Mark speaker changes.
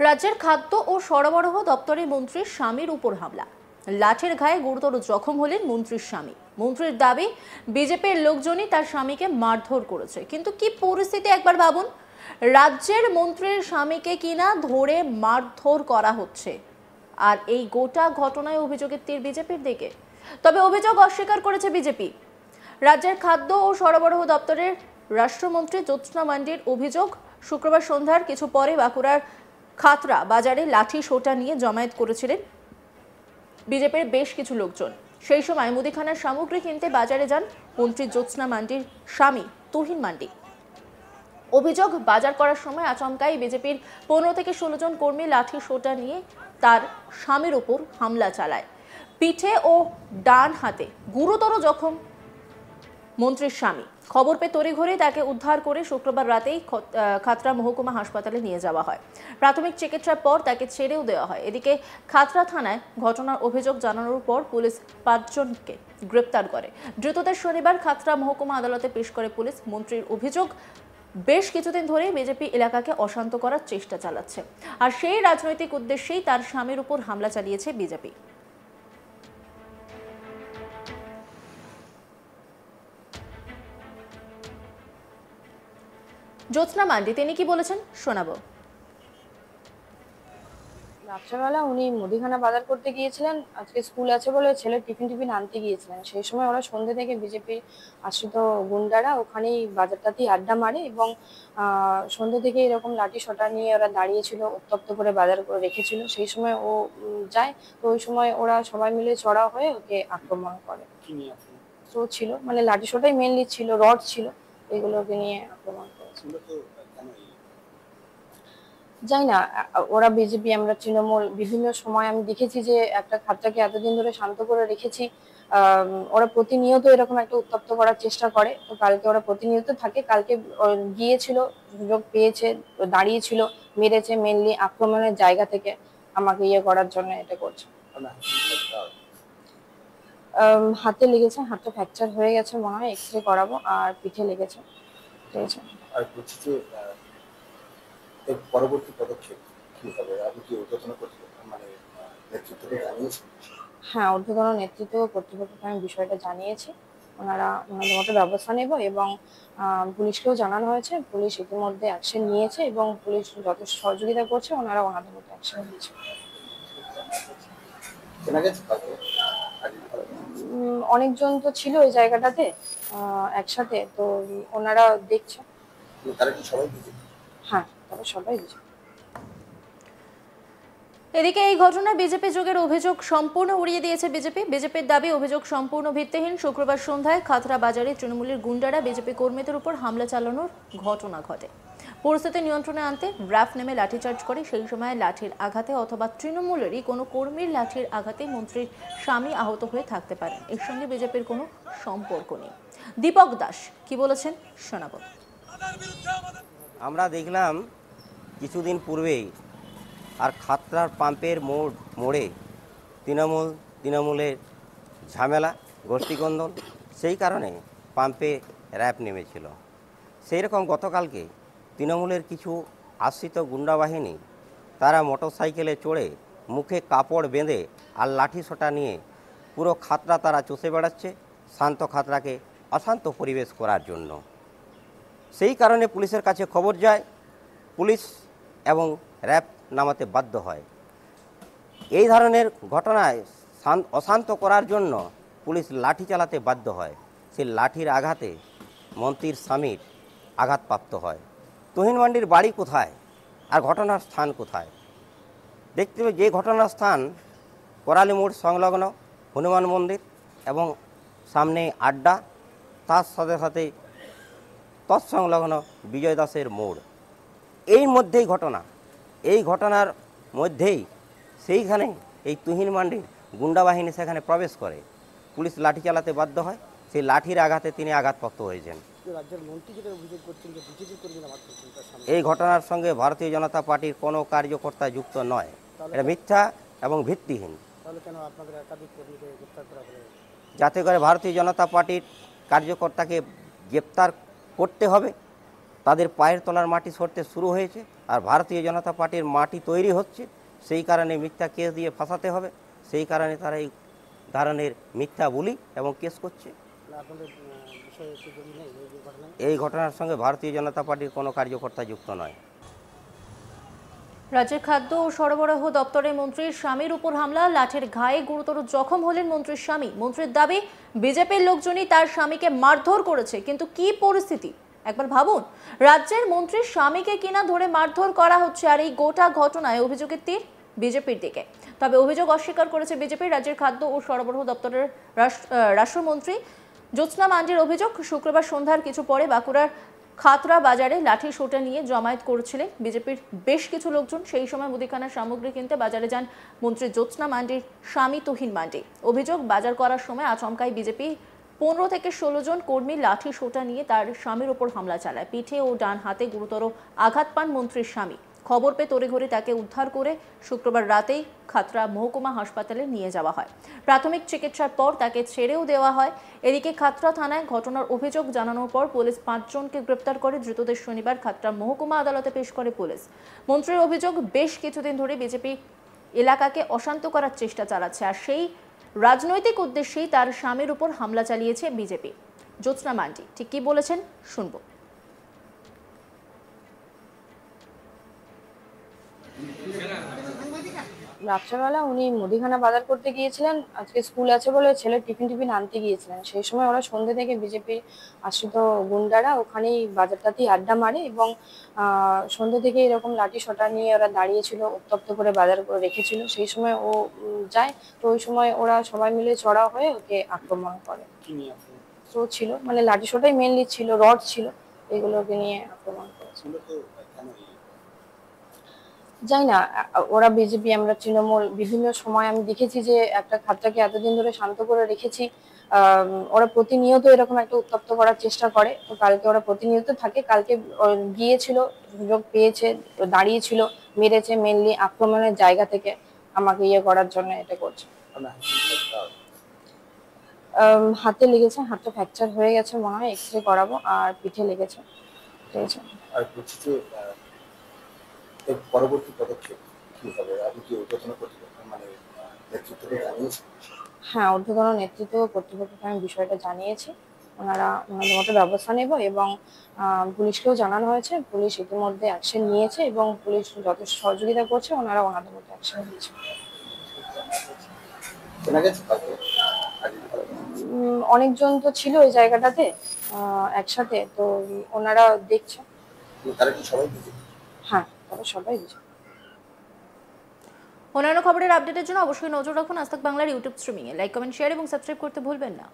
Speaker 1: রাজ্যের খাদ্য ও সরবরাহ দপ্তরের মন্ত্রীর স্বামীর উপর হামলা, লাঠির ঘায়ে গুরুতর জখম হলেন মন্ত্রীর স্বামী। মন্ত্রীর দাবি, বিজেপির লোকজনই তার স্বামীকে মারধর করেছে। কিন্তু কি পরিস্থিতি একবার ভাবুন, রাজ্যের মন্ত্রীর স্বামীকে কিনা ধরে মারধর করা হচ্ছে, আর এই গোটা ঘটনায় অভিযোগের তীর বিজেপির দিকে। তবে অভিযোগ অস্বীকার করেছে বিজেপি। রাজ্যের খাদ্য ও সরবরাহ দপ্তরের রাষ্ট্রমন্ত্রী জ্যোৎস্না মান্ডির অভিযোগ, শুক্রবার সন্ধ্যার কিছু পরে বাঁকুড়ার খাতড়া বাজারে লাঠি সোটা নিয়ে জমায়েত করেছিলেন বিজেপির বেশ কিছু লোকজন। সেই সময় মুদিখানার সামগ্রী কিনতে বাজারে যান মন্ত্রী জ্যোৎস্না মান্ডির স্বামী তুহিন মান্ডি। অভিযোগ, বাজার করার সময় আচমকাই বিজেপির 15 থেকে 16 জন কর্মী লাঠি সোটা নিয়ে তার স্বামীর উপর হামলা চালায়। পিঠে ও ডান হাতে গুরুতর জখম মন্ত্রীর স্বামী। খবর পেয়ে তড়িঘড়ি তাকে উদ্ধার করে শুক্রবার রাতেই খাতড়া মহকুমা হাসপাতালে নিয়ে যাওয়া হয়। প্রাথমিক চিকিৎসার পর তাকে ছেড়েও দেওয়া হয়। এদিকে খাতড়া থানায় ঘটনার অভিযোগ জানানোর পর পুলিশ 5 জনকে গ্রেপ্তার করে। ধৃতদের শনিবার খাতড়া মহকুমা আদালতে পেশ করে পুলিশ। মন্ত্রীর অভিযোগ, বেশ কিছুদিন ধরেই বিজেপি এলাকাকে অশান্ত করার চেষ্টা চালাচ্ছে, আর সেই রাজনৈতিক উদ্দেশ্যেই তার স্বামীর উপর হামলা চালিয়েছে বিজেপি। জ্যোৎস্না মান্ডি তিনি কি বলেছেন শোনাবো।
Speaker 2: রাত্রেবেলা উনি মুদিখানা বাজার করতে গিয়েছিলেন, আজকে স্কুল আছে বলে ছেলে টিফিন আনতে গিয়েছিলেন। সেই সময় ওরা সন্ধ্যে থেকে বিজেপির আশ্রিত গুন্ডারা ওখানেই বাজারটাতেই আড্ডা মারে এবং সন্ধ্যে থেকে এরকম লাঠি সোটা নিয়ে ওরা দাঁড়িয়েছিল, উত্তপ্ত করে বাজার করে রেখেছিল। সেই সময় ও যায়, তো ওই সময় ওরা সবাই মিলে চড়াও হয়ে ওকে আক্রমণ করে। তো ছিল মানে লাঠি সোটাই মেনলি ছিল, রড ছিল, এগুলোকে নিয়ে আক্রমণ করেছিল। যাই না, ওরা বিজেপি, আমরা তৃণমূল, বিভিন্ন সময় আমি দেখেছি যে একটা খাতটাকে এতদিন ধরে শান্ত করে রেখেছি, ওরা প্রতিনিয়ত এরকম একটা উত্তপ্ত করার চেষ্টা করে। তো কালকে ওরা প্রতিনিয়ত থাকে, কালকে গিয়েছিল, সুযোগ পেয়েছে, দাঁড়িয়েছিল, মেরেছে, মেনলি আক্রমণের জায়গা থেকে আমাকে ইয়ে করার জন্য এটা করছে। হাতে লেগেছে, হাতটা ফ্র্যাকচার হয়ে গেছে মনে হয়, এক্সরে করাবো, আর পিঠে লেগেছে। ঠিক আছে,
Speaker 3: আর বলছি যে এর পরবর্তী পদক্ষেপ কি হবে? আপনি কি ঊর্ধ্বতন কর্তৃপক্ষ মানে নেতৃত্বকে জানিয়েছেন?
Speaker 2: হ্যাঁ, ঊর্ধ্বতন নেতৃত্ব কর্তৃপক্ষকে আমি বিষয়টা জানিয়েছি। ওনাদের মতো ব্যবস্থা নেব এবং পুলিশকেও জানানো হয়েছে। পুলিশ ইতিমধ্যে অ্যাকশন নিয়েছে এবং পুলিশ যথেষ্ট সহযোগিতা করছে, ওনারা ওনাদের মতো অ্যাকশন নিয়েছে। অনেকজন তো ছিল ওই জায়গাটাতে একসাথে, তো ওনারা দেখছে। হ্যাঁ, তারা সবাই বুঝে।
Speaker 1: এদিকে এই ঘটনায় বিজেপি যোগের অভিযোগ সম্পূর্ণ উড়িয়ে দিয়েছে বিজেপির দাবি অভিযোগ সম্পূর্ণ ভিত্তিহীন। শুক্রবার সন্ধ্যায় খাতড়া বাজারে তৃণমূলের গুন্ডারা বিজেপি কর্মীদের উপর হামলা চালানোর ঘটনা ঘটে। পরিস্থিতি নিয়ন্ত্রণে আনতে র্যাফ নেমে লাঠিচার্জ করে। সেই সময় লাঠির আঘাতে অথবা তৃণমূলেরই কোনো কর্মীর লাঠির আঘাতে মন্ত্রীর স্বামী আহত হয়ে থাকতে পারেন। এর সঙ্গে বিজেপির কোনো সম্পর্ক নেই। দীপক দাস কি বলেছেন শোনাব।
Speaker 4: আমরা দেখলাম কিছুদিন পূর্বেই আর খাতড়ার পাম্পের মোড়ে তৃণমূলের ঝামেলা, গোষ্ঠীকন্দল, সেই কারণে পাম্পে র্যাব নেমেছিল। সেই রকম গতকালকে তৃণমূলের কিছু আশ্রিত গুন্ডা বাহিনী তারা মোটরসাইকেলে চড়ে মুখে কাপড় বেঁধে আর লাঠি সোটা নিয়ে পুরো খাতড়া তারা চষে বেড়াচ্ছে শান্ত খাতড়াকে অশান্ত পরিবেশ করার জন্য। সেই কারণে পুলিশের কাছে খবর যায়, পুলিশ এবং র্যাব নামাতে বাধ্য হয়। এই ধরনের ঘটনায় অশান্ত করার জন্য পুলিশ লাঠি চালাতে বাধ্য হয়। সেই লাঠির আঘাতে মন্ত্রীর স্বামীর আঘাতপ্রাপ্ত হয়। তুহিন মান্ডির বাড়ি কোথায় আর ঘটনার স্থান কোথায়? দেখতে হবে যে ঘটনার স্থান করালি মোড় সংলগ্ন হনুমান মন্দির এবং সামনে আড্ডা, তার সাথে সাথে তৎসংলগ্ন বিজয় দাসের মোড়, এই মধ্যেই ঘটনা। এই ঘটনার মধ্যেই সেইখানে এই তুহিন মান্ডির গুন্ডা বাহিনী সেখানে প্রবেশ করে, পুলিশ লাঠি চালাতে বাধ্য হয়। সেই লাঠির আঘাতে তিনি আঘাতপ্রাপ্ত হয়েছেন। এই ঘটনার সঙ্গে ভারতীয় জনতা পার্টির কোনো কার্যকর্তা যুক্ত নয়, এটা মিথ্যা এবং ভিত্তিহীন। যাতে করে ভারতীয় জনতা পার্টির কার্যকর্তাকে গ্রেপ্তার করতে হবে তাদের পায়ের তলার মাটি সরতে শুরু হয়েছে, আর ভারতীয় জনতা পার্টির মাটি তৈরি হচ্ছে। সেই কারণে মিথ্যা কেস দিয়ে ফাঁসাতে হবে, সেই কারণে তারা এই ধরনের মিথ্যা বলি এবং কেস করছে। এই ঘটনার সঙ্গে ভারতীয় জনতা পার্টির কোনো কার্যকর্তা যুক্ত নয়।
Speaker 1: রাজ্যের খাদ্য ও সরবরাহ দপ্তরের মন্ত্রীর স্বামীর উপর হামলা, লাঠের ঘায়ে গুরুতর জখম হলেন মন্ত্রীর স্বামী। মন্ত্রীর দাবি, বিজেপির লোকজনই তার স্বামীকে মারধর করেছে। কিন্তু কি পরিস্থিতি একবার ভাবুন, রাজ্যের মন্ত্রীর স্বামীকে কিনা ধরে মারধর করা হচ্ছে, আর এই গোটা ঘটনায় অভিযোগের তীর বিজেপির দিকে। তবে অভিযোগ অস্বীকার করেছে বিজেপি। রাজ্যের খাদ্য ও সরবরাহ দপ্তরের রাষ্ট্রমন্ত্রী জ্যোৎস্না মান্ডির অভিযোগ, শুক্রবার সন্ধ্যার কিছু পরে বাঁকুড়ার খাতড়া বাজারে লাঠি সোটা নিয়ে জমায়েত করছিলেন বিজেপির বেশ কিছু লোকজন। সেই সময় মুদিখানার সামগ্রী কিনতে বাজারে যান মন্ত্রী জ্যোৎস্না মান্ডির স্বামী তুহিন মান্ডি। অভিযোগ, বাজার করার সময় আচমকাই বিজেপি 15 থেকে 16 জন কর্মী লাঠি সোটা নিয়ে তার স্বামীর ওপর হামলা চালায়। পিঠে ও ডান হাতে গুরুতর আঘাত পান মন্ত্রীর স্বামী। খবর পেয়ে তড়িঘড়ি তাকে উদ্ধার করে শুক্রবার রাতেই খাতড়া মহকুমা হাসপাতালে নিয়ে যাওয়া হয়। প্রাথমিক চিকিৎসার পর তাকে ছেড়েও দেওয়া হয়। এদিকে খাতড়া থানায় ঘটনার অভিযোগ জানানোর পর পুলিশ 5 জনকে গ্রেপ্তার করে। ধৃতদের শনিবার খাতড়া মহকুমা আদালতে পেশ করে পুলিশ। মন্ত্রীর অভিযোগ, বেশ কিছুদিন ধরে বিজেপি এলাকাকে অশান্ত করার চেষ্টা চালাচ্ছে, আর সেই রাজনৈতিক উদ্দেশ্যেই তার স্বামীর উপর হামলা চালিয়েছে বিজেপি। জ্যোৎস্না মান্ডি ঠিক কি বলেছেন শুনবো।
Speaker 2: রাত্রেবেলা উনি মুদিখানা বাজার করতে গিয়েছিলেন, আজকে স্কুল আছে বলে ছেলে টিফিন আনতে গিয়েছিলেন। সেই সময় ওরা সন্ধ্যে থেকে বিজেপির আশ্রিত গুন্ডারা ওখানেই বাজারটাতেই আড্ডা মারে এবং সন্ধ্যে থেকে এরকম লাঠি সোটা নিয়ে ওরা দাঁড়িয়েছিল, উত্তপ্ত করে বাজার করে রেখেছিল। সেই সময় ও যায়, তো ওই সময় ওরা সবাই মিলে চড়াও হয়ে ওকে আক্রমণ করে। তো ছিল মানে লাঠি সোটাই মেনলি ছিল, রড ছিল, এগুলোকে নিয়ে আক্রমণ করেছিল। যাই না, ওরা বিজেপি, আমরা তৃণমূল, বিভিন্ন সময় আমি দেখেছি যে একটা খাতটাকে এতদিন ধরে শান্ত করে রেখেছি, ওরা প্রতিনিয়ত এরকম একটা উত্তপ্ত করার চেষ্টা করে। তো কালকে ওরা প্রতিনিয়ত থাকে, কালকে গিয়েছিল, সুযোগ পেয়েছে, দাঁড়িয়েছিল, মেরেছে, মেনলি আক্রমণের জায়গা থেকে আমাকে ইয়ে করার জন্য এটা করছে। হাতে লেগেছে, হাতটা ফ্র্যাকচার হয়ে গেছে মনে হয়, এক্সরে করাবো, আর পিঠে লেগেছে। ঠিক আছে,
Speaker 3: আর বলছি যে এর পরবর্তী পদক্ষেপ কি হবে? আপনি কি ঊর্ধ্বতন কর্তৃপক্ষ মানে নেতৃত্বকে জানিয়েছেন?
Speaker 2: হ্যাঁ, ঊর্ধ্বতন নেতৃত্ব কর্তৃপক্ষকে আমি বিষয়টা জানিয়েছি। ওনাদের মতো ব্যবস্থা নেব এবং পুলিশকেও জানানো হয়েছে। পুলিশ ইতিমধ্যে অ্যাকশন নিয়েছে এবং পুলিশ যথেষ্ট সহযোগিতা করছে, ওনারা ওনাদের মতো অ্যাকশন নিয়েছে। অনেকজন তো ছিল এই জায়গাটাতে একসাথে, তো ওনারা দেখছে।
Speaker 3: তারা কি সবাই বুঝে?
Speaker 2: হ্যাঁ, তারা সবাই বুঝে।
Speaker 1: অন্যান্য খবরের আপডেটের জন্য অবশ্যই নজর রাখুন আজ তাক বাংলার ইউটিউব স্ট্রিমিংয়ে। লাইক, কমেন্ট, শেয়ার এবং সাবস্ক্রাইব করতে ভুলবেন না।